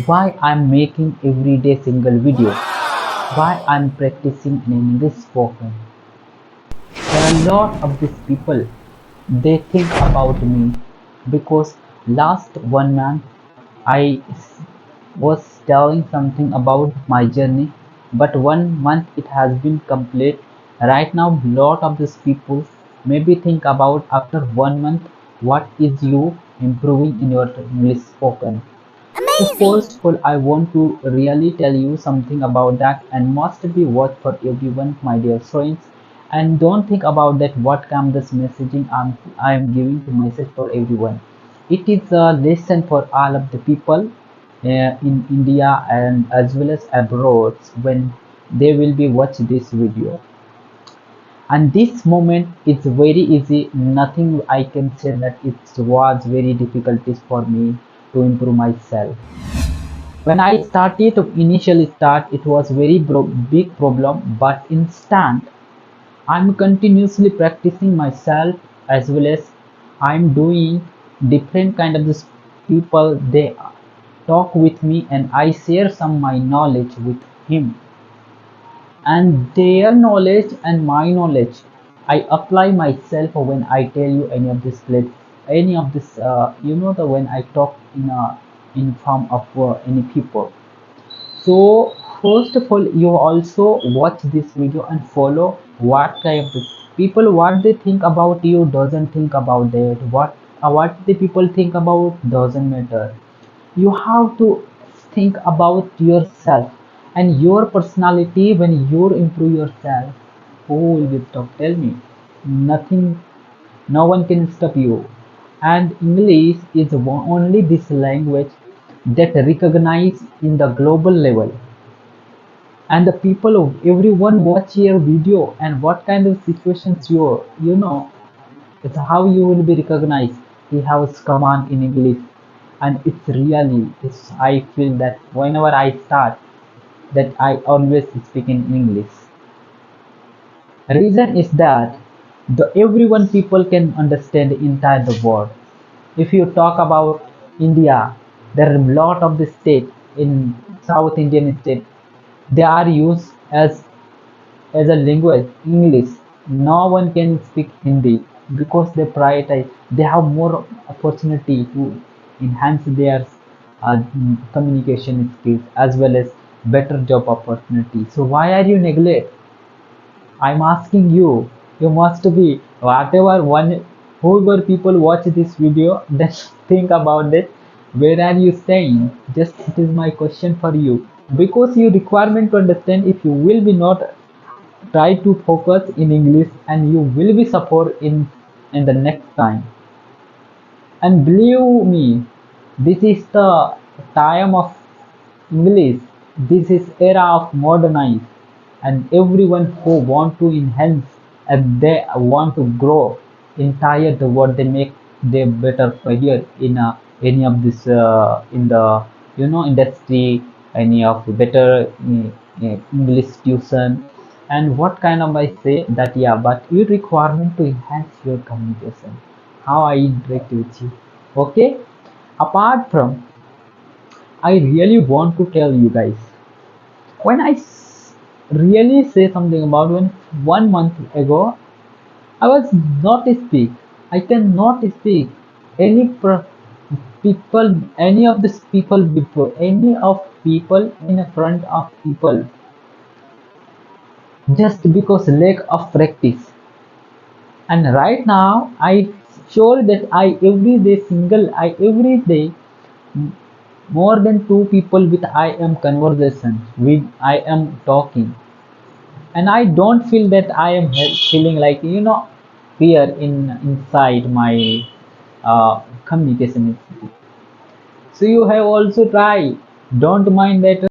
why I'm making everyday single video, why I'm practicing in English spoken. There are a lot of these people, they think about me because last 1 month was telling something about my journey, but 1 month it has been complete. Right now, lot of these people maybe think about after 1 month what is you improving in your English spoken. So first of all, I want to really tell you something about that and must be worth for everyone, my dear friends. And don't think about that what kind this messaging I am giving to message for everyone. It is a lesson for all of the people in India and as well as abroad when they will be watch this video. And this moment is very easy. Nothing I can say that it was very difficulties for me to improve myself. When I started to initially start, it was very big problem, but instant I'm continuously practicing myself as well as I'm doing different kind of this people they talk with me and I share some my knowledge with him and their knowledge and my knowledge I apply myself when I tell you any of this any of this the when I talk in form of any people. So first of all, you also watch this video and follow what kind of people what they think about you doesn't think about that what the people think about doesn't matter. You have to think about yourself and your personality. When you improve yourself, who will be stop? Tell me. Nothing. No one can stop you. And English is only this language that recognized in the global level. And the people of everyone watch your video and what kind of situations it's how you will be recognized. He has command in English, and it's really it's I feel that whenever I start that I always speak in English. Reason is that the everyone people can understand the entire the world. If you talk about India, there are a lot of the state in South Indian state, they are used as a language English. No one can speak Hindi because they prioritize, they have more opportunity to enhance their communication skills as well as better job opportunity. So why are you neglect? I'm asking you, you must be whatever one whoever people watch this video, then think about it. Where are you staying? Just it is my question for you. Because you requirement to understand if you will be not try to focus in English and you will be suffer in the next time. And believe me, this is the time of English. This is era of modernize, and everyone who want to enhance and they want to grow entire the world, they make their better career in any of this in the industry, any of better English tuition. And what kind of I say that yeah, but your requirement to enhance your communication, how I interact with you. Okay, apart from, I really want to tell you guys, when really say something about when 1 month ago I was not speak. I cannot speak any people, any of these people before, any of people in front of people, just because lack of practice. And right now, I sure that I every day single, I every day more than two people with I am conversation with I am talking, and I don't feel that I am feeling like fear in inside my communication. So you have also tried. Don't mind that